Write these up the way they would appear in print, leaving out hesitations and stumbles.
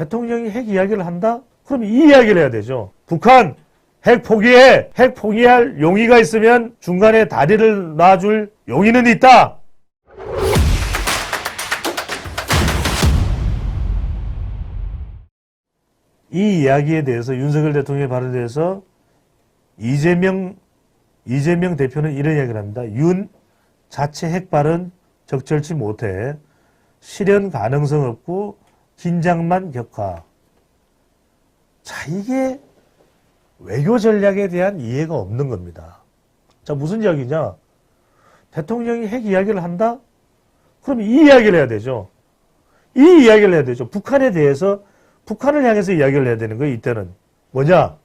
대통령이 핵 이야기를 한다? 그럼 이 이야기를 해야 되죠. 북한 핵 포기해. 핵 포기할 용의가 있으면 중간에 다리를 놔줄 용의는 있다. 이 이야기에 대해서 윤석열 대통령의 발언에 대해서 이재명 대표는 이런 이야기를 합니다. 윤 자체 핵 발언 적절치 못해. 실현 가능성 없고 긴장만 격화. 자, 이게 외교 전략에 대한 이해가 없는 겁니다. 자, 무슨 이야기냐? 대통령이 핵 이야기를 한다? 그럼 이 이야기를 해야 되죠. 이 이야기를 해야 되죠. 북한에 대해서, 북한을 향해서 이야기를 해야 되는 거예요, 이때는. 뭐냐?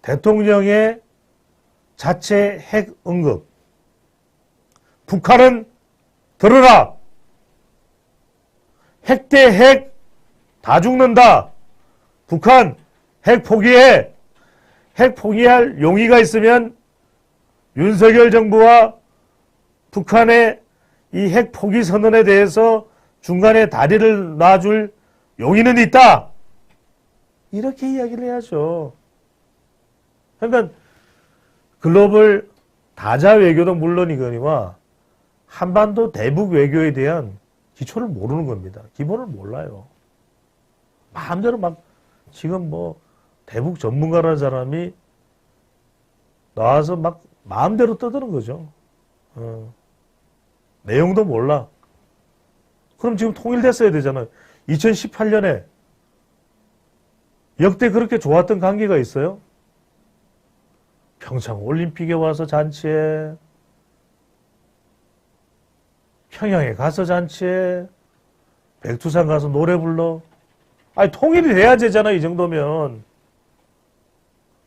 대통령의 자체 핵 언급. 북한은 들어라! 핵 대 핵 다 죽는다! 북한 핵 포기해! 핵 포기할 용의가 있으면 윤석열 정부와 북한의 이 핵 포기 선언에 대해서 중간에 다리를 놔줄 용의는 있다. 이렇게 이야기를 해야죠. 그러니까 글로벌 다자 외교도 물론이거니와 한반도 대북 외교에 대한 기초를 모르는 겁니다. 기본을 몰라요. 마음대로 막 지금 뭐 대북 전문가라는 사람이 나와서 막 마음대로 떠드는 거죠. 내용도 몰라. 그럼 지금 통일됐어야 되잖아요. 2018년에 역대 그렇게 좋았던 관계가 있어요? 평창 올림픽에 와서 잔치해, 평양에 가서 잔치해, 백두산 가서 노래 불러. 아니, 통일이 돼야 되잖아, 이 정도면.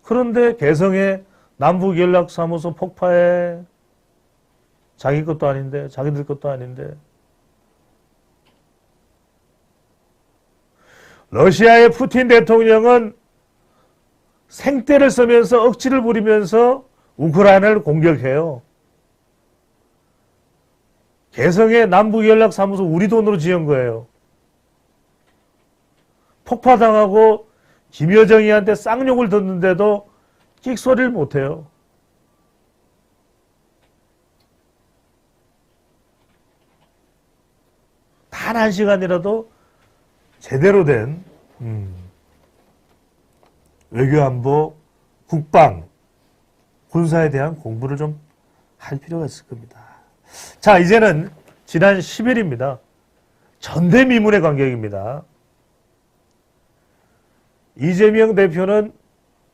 그런데 개성에 남북연락사무소 폭파해. 자기 것도 아닌데, 자기들 것도 아닌데. 러시아의 푸틴 대통령은 생떼를 쓰면서 억지를 부리면서 우크라이나를 공격해요. 개성의 남북연락사무소 우리 돈으로 지은 거예요. 폭파당하고 김여정이한테 쌍욕을 듣는데도 찍소리를 못해요. 단 한 시간이라도 제대로 된 외교안보, 국방, 군사에 대한 공부를 좀 할 필요가 있을 겁니다. 자, 이제는 지난 10일입니다. 전대미문의 간격입니다. 이재명 대표는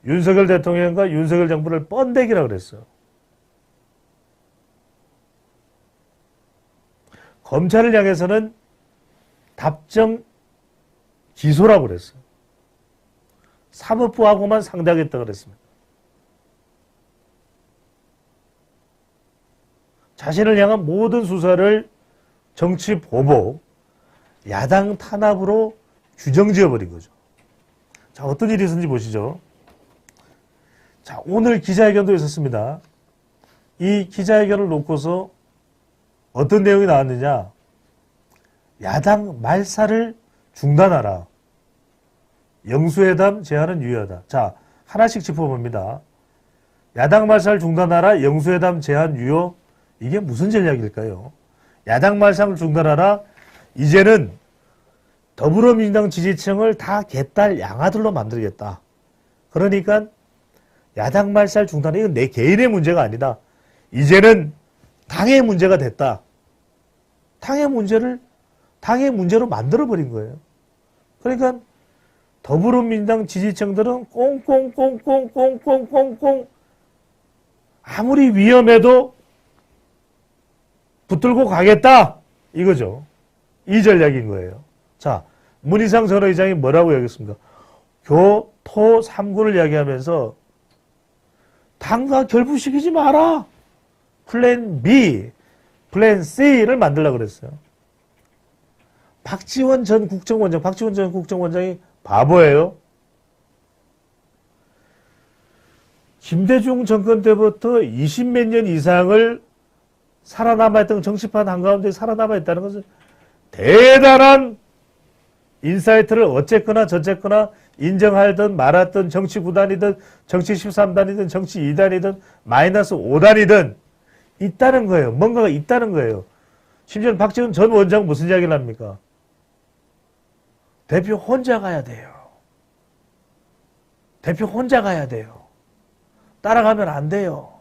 윤석열 대통령과 윤석열 정부를 번데기라고 그랬어요. 검찰을 향해서는 답정 기소라고 그랬어요. 사법부하고만 상대하겠다고 그랬습니다. 자신을 향한 모든 수사를 정치 보복, 야당 탄압으로 규정지어버린 거죠. 자, 어떤 일이 있었는지 보시죠. 자, 오늘 기자회견도 있었습니다. 이 기자회견을 놓고서 어떤 내용이 나왔느냐. 야당 말살을 중단하라. 영수회담 제한은 유효하다. 자, 하나씩 짚어봅니다. 야당 말살 중단하라. 영수회담 제한 유효. 이게 무슨 전략일까요? 야당 말살을 중단하라. 이제는 더불어민주당 지지층을 다 개딸 양아들로 만들겠다. 그러니까 야당 말살 중단, 이건 내 개인의 문제가 아니다. 이제는 당의 문제가 됐다. 당의 문제로 만들어버린 거예요. 그러니까 더불어민주당 지지층들은 꽁꽁꽁꽁꽁꽁꽁꽁 아무리 위험해도 붙들고 가겠다. 이거죠. 이 전략인 거예요. 자, 문희상 전 의장이 뭐라고 이야기했습니까? 교토 3구를 이야기하면서 당과 결부시키지 마라. 플랜 B, 플랜 C를 만들려고 그랬어요. 박지원 전 국정원장이 바보예요. 김대중 정권 때부터 20몇 년 이상을 살아남아있던 정치판 한가운데 살아남아있다는 것은 대단한 인사이트를 어쨌거나 저쨌거나 인정하든 말았든 정치 9단이든 정치 13단이든 정치 2단이든 마이너스 5단이든 있다는 거예요. 뭔가가 있다는 거예요. 심지어 박지원 전 원장 무슨 이야기를 합니까? 대표 혼자 가야 돼요. 대표 혼자 가야 돼요. 따라가면 안 돼요.